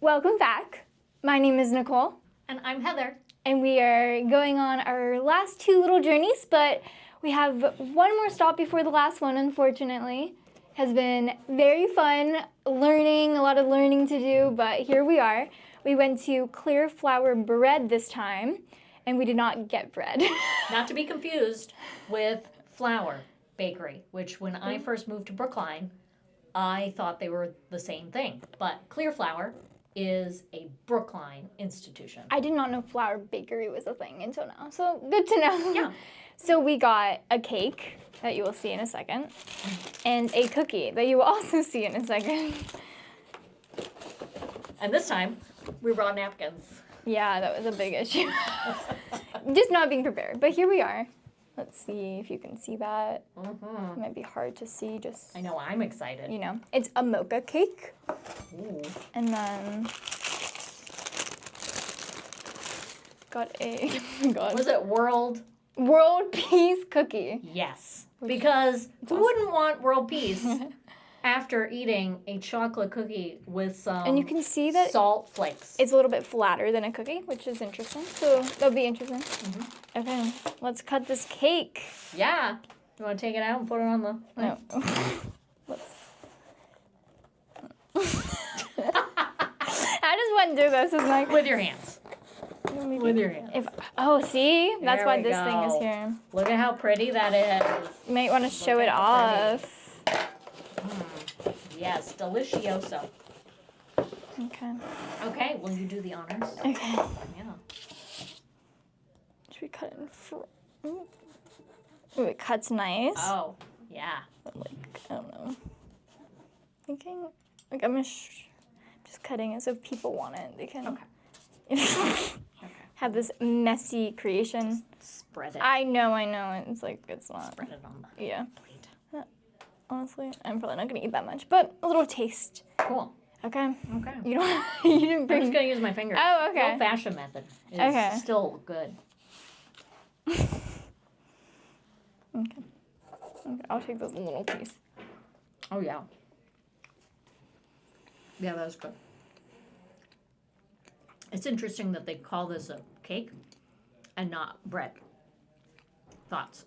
Welcome back. My name is Nicole. And I'm Heather. And we are going on our last two little journeys, but we have one more stop before the last one, unfortunately. Has been very fun, a lot of learning to do, but here we are. We went to Clear Flour Bread this time, and we did not get bread. Not to be confused with Flour Bakery, which when I first moved to Brookline, I thought they were the same thing. But Clear Flour is a Brookline institution. I did not know Flour Bakery was a thing until now, so good to know. Yeah. So we got a cake that you will see in a second, and a cookie that you will also see in a second. And this time, we brought napkins. Yeah, that was a big issue. Just not being prepared, but here we are. Let's see if you can see that. It might be hard to see, just, I know, I'm excited. you know. It's a mocha cake, Ooh. and then got a, oh my God, Was it world? world peace cookie. Yes. Because who awesome. wouldn't want world peace after eating a chocolate cookie with some And you can see that salt flakes? it's a little bit flatter than a cookie, which is interesting. So that'll be interesting. Okay, let's cut this cake. Yeah. You want to take it out and put it on the... No. Let's. I just want to do this. It's like With your hands. With your hands. See, that's There why we this thing is go. here. Look at how pretty that is. You might want to show Look it at how off. Yes, delicioso. Okay. Okay, will you do the honors? Okay. Yeah. Should we cut it in front? Ooh, it cuts nice. Oh, yeah. But I don't know. Thinking, I'm just cutting it so if people want it, they can. Okay. Have this messy creation. Spread it. I know. It's not. Spread it on the Yeah. plate. Honestly, I'm probably not gonna eat that much, but a little taste. Cool. Okay. Okay. You don't. You didn't I'm bring. just going to use my fingers. Oh, okay. The old-fashioned method is Okay. still good. Okay. I'll take this little piece. Oh, yeah. Yeah, that was good. It's interesting that they call this a cake and not bread. Thoughts?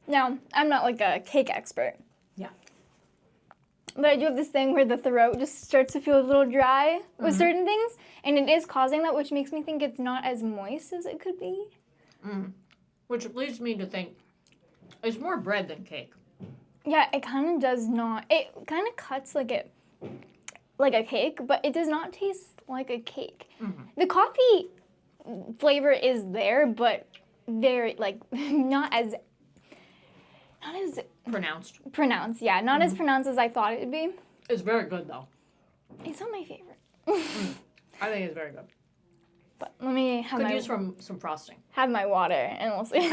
Now, I'm not like a cake expert, Yeah. but I do have this thing where the throat just starts to feel a little dry with certain things, and it is causing that, which makes me think it's not as moist as it could be. Which leads me to think it's more bread than cake. Yeah, it kind of does not. It kind of cuts like a cake, but it does not taste like a cake. The coffee flavor is there, but very not as Pronounced. pronounced. Yeah, not as pronounced as I thought it would be. It's very good, though. It's not my favorite. I think it's very good. But let me have Could my use some frosting. have my water, and we'll see.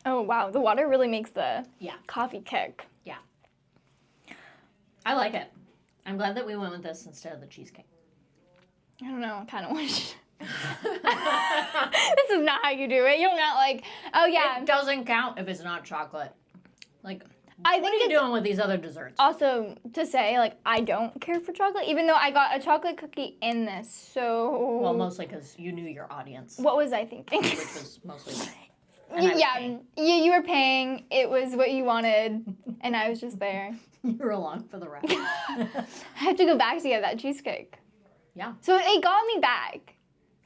Oh wow, the water really makes the Yeah. coffee kick. Yeah. I like it. I'm glad that we went with this instead of the cheesecake. I don't know, I kind of wish. This is not how you do it. You're not like, oh yeah. It doesn't count if it's not chocolate. Like, I what think are you it's doing with these other desserts? also to say I don't care for chocolate, even though I got a chocolate cookie in this. So Well, mostly because you knew your audience, what was I thinking? which was mostly me. And I was Yeah, paying. you were paying. It was what you wanted, and I was just there. You were along for the ride. I have to go back to get that cheesecake. Yeah. So it got me back.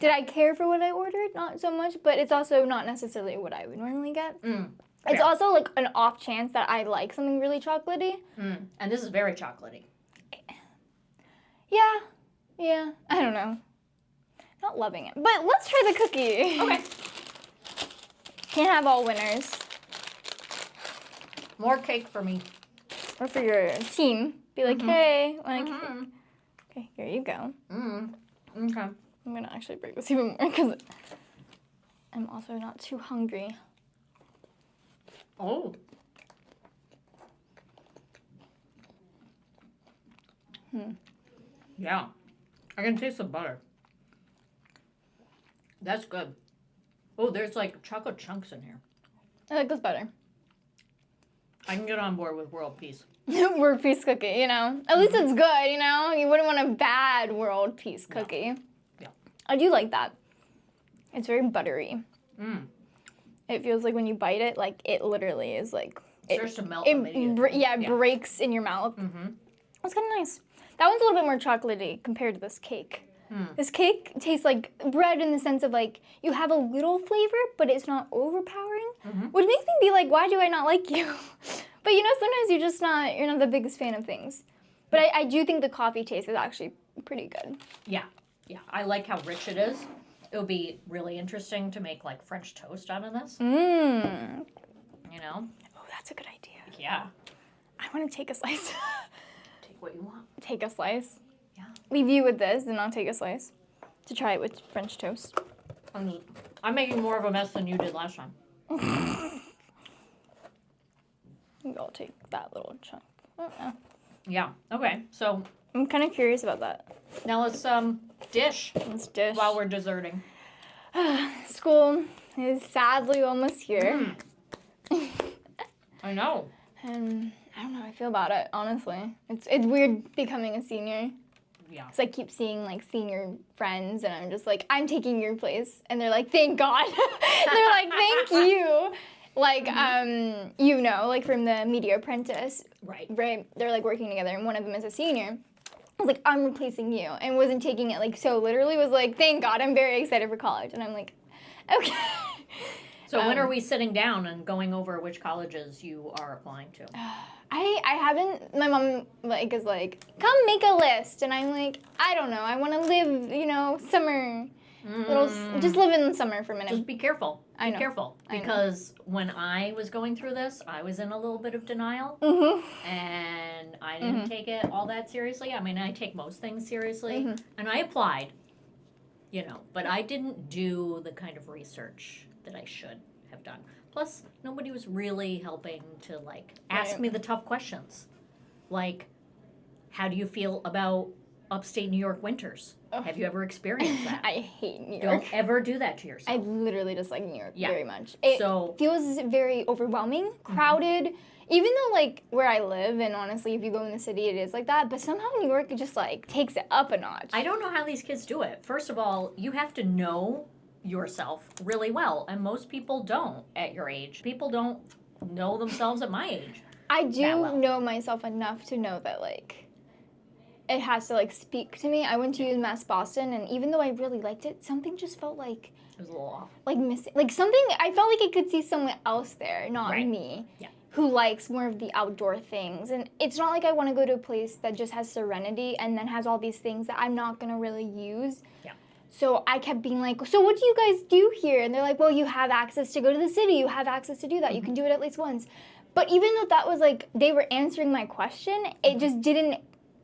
Did I care for what I ordered? Not so much, but it's also not necessarily what I would normally get. It's fair. also like an off chance that I like something really chocolatey. And this is very chocolatey. Yeah, I don't know. Not loving it, but let's try the cookie. Okay. Can't have all winners. More cake for me. Or for your team. Be like, hey, want a cake? Okay, here you go. Okay. I'm gonna actually break this even more because I'm also not too hungry. Oh. Yeah. I can taste the butter. That's good. Oh, there's like chocolate chunks in here. I like this better. I can get on board with world peace. World peace cookie, you know. At least it's good, you know. You wouldn't want a bad world peace cookie. Yeah. I do like that. It's very buttery. Mm. It feels like when you bite it, like it literally is like It starts to melt immediately. it breaks in your mouth. Mm-hmm. That's kind of nice. That one's a little bit more chocolatey compared to this cake. This cake tastes like bread in the sense of like you have a little flavor, but it's not overpowering, which makes me be like, why do I not like you? But you know, sometimes you're not the biggest fan of things. But I do think the coffee taste is actually pretty good. Yeah. Yeah. I like how rich it is. It would be really interesting to make like French toast out of this. Mmm. You know? Oh, that's a good idea. Yeah. I want to take a slice. Take what you want. Take a slice. Yeah. Leave you with this, and I'll take a slice to try it with French toast. I'm making more of a mess than you did last time. I'll take that little chunk. Yeah. Okay. So I'm kind of curious about that. now let's dish Let's dish. while we're desserting. School is sadly almost here. I know. And I don't know how I feel about it, honestly. It's weird becoming a senior. Yeah. Because I keep seeing, like, senior friends, and I'm just like, I'm taking your place. And they're like, thank God. They're like, thank you. Like, you know, like from the Media Apprentice. Right. Right? They're, like, working together, and one of them is a senior. I was like, I'm replacing you. And wasn't taking it, like, so literally. Was like, thank God, I'm very excited for college. And I'm like, okay. So when are we sitting down and going over which colleges you are applying to? I haven't, my mom like is like, come make a list. And I'm like, I don't know. I want to live, you know, summer, just live in the summer for a minute. Just be careful. I know. Be careful. I know. Because when I was going through this, I was in a little bit of denial. And I didn't take it all that seriously. I mean, I take most things seriously. And I applied, you know, but I didn't do the kind of research that I should have done. Plus, nobody was really helping to, like, ask me the tough questions. Like, how do you feel about upstate New York winters? Have you ever experienced that? I hate New York. Don't ever do that to yourself. I literally dislike New York Yeah. very much. It So- feels very overwhelming, crowded. Even though, like, where I live, and honestly, if you go in the city, it is like that. But somehow New York just, like, takes it up a notch. I don't know how these kids do it. First of all, you have to know yourself really well, and most people don't at your age. People don't know themselves at my age. I do that well. know myself enough to know that, like, it has to, like, speak to me. I went to UMass Boston, and even though I really liked it, something just felt like It was a little off. missing. Like, something, I felt like I could see someone else there, not Right. me. Yeah. Who likes more of the outdoor things. And it's not like I want to go to a place that just has serenity and then has all these things that I'm not going to really use. Yeah. So I kept being like, so what do you guys do here? And they're like, well, you have access to go to the city. You have access to do that. You can do it at least once. But even though that was like, they were answering my question, it just didn't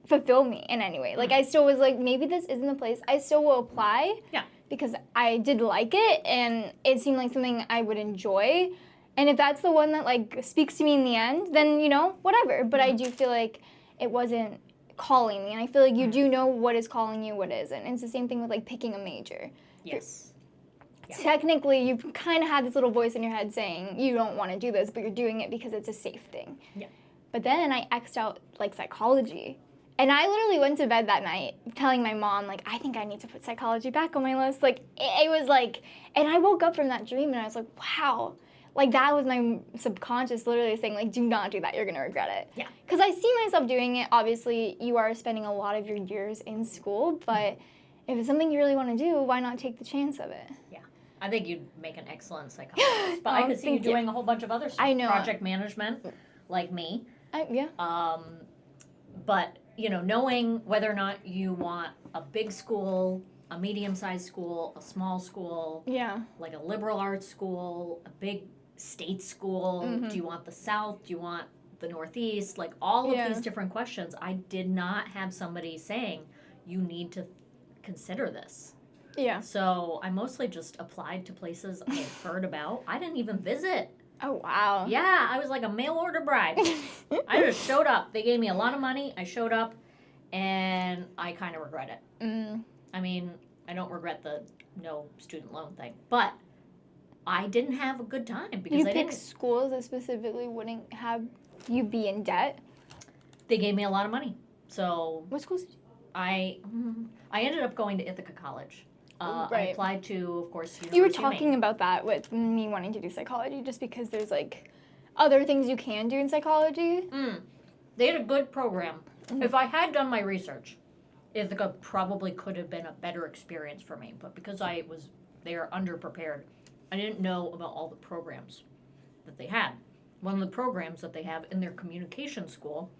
fulfill me in any way. Like, I still was like, maybe this isn't the place. I still will apply. Yeah. Because I did like it, and it seemed like something I would enjoy. And if that's the one that, like, speaks to me in the end, then, you know, whatever. But I do feel like it wasn't calling me. And I feel like you do know what is calling you, what isn't. And it's the same thing with, like, picking a major. Yes. Yeah. Technically, you kind of had this little voice in your head saying, you don't want to do this, but you're doing it because it's a safe thing. Yeah. But then I X'd out, like, psychology. And I literally went to bed that night telling my mom, like, I think I need to put psychology back on my list. Like, it was like, and I woke up from that dream and I was like, wow. Like, that was my subconscious literally saying, like, do not do that. You're going to regret it. Yeah. Because I see myself doing it. Obviously, you are spending a lot of your years in school. But if it's something you really want to do, why not take the chance of it? Yeah. I think you'd make an excellent psychologist. But I could see you thank you. doing a whole bunch of other stuff. I know. Project management, like me. Yeah. But, you know, knowing whether or not you want a big school, a medium-sized school, a small school, Yeah. like a liberal arts school, a big state school, do you want the South, do you want the Northeast, like all of these different questions. I did not have somebody saying, you need to consider this. Yeah. So I mostly just applied to places I had heard about. I didn't even visit. Oh, wow. Yeah, I was like a mail order bride. I just showed up. They gave me a lot of money. I showed up, and I kind of regret it. I mean, I don't regret the no student loan thing, but I didn't have a good time because You I pick didn't. schools that specifically wouldn't have you be in debt. They gave me a lot of money, so What schools did you? I ended up going to Ithaca College. I Right. applied to, of course, University You were of Maine. talking about that with me wanting to do psychology just because there's like other things you can do in psychology. They had a good program. Mhm. If I had done my research, Ithaca probably could have been a better experience for me. But because I was there underprepared, I didn't know about all the programs that they had. One of the programs that they have in their communication school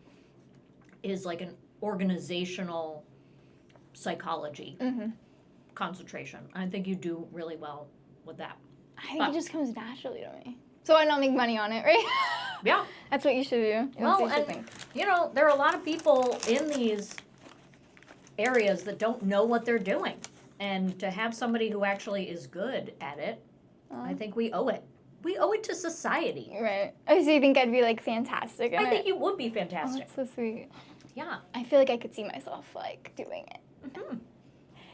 is like an organizational psychology Mm-hmm. concentration. I think you do really well with that. I think But- it just comes naturally to me. So I don't make money on it, right? Yeah. That's what you should do. That's Well, what you should and think. you know, there are a lot of people in these areas that don't know what they're doing. And to have somebody who actually is good at it, I think we owe it. We owe it to society. Right. Oh, so you think I'd be like fantastic in I it? think you would be Oh, fantastic. that's so sweet. Yeah. I feel like I could see myself like doing it. Mhm.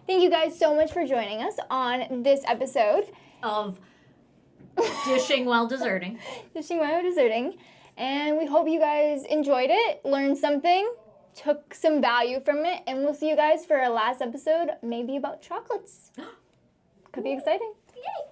Thank you guys so much for joining us on this episode. Of dishing while deserting. Dishing while deserting. And we hope you guys enjoyed it, learned something, took some value from it, and we'll see you guys for our last episode, maybe about chocolates. Could be exciting. Yay!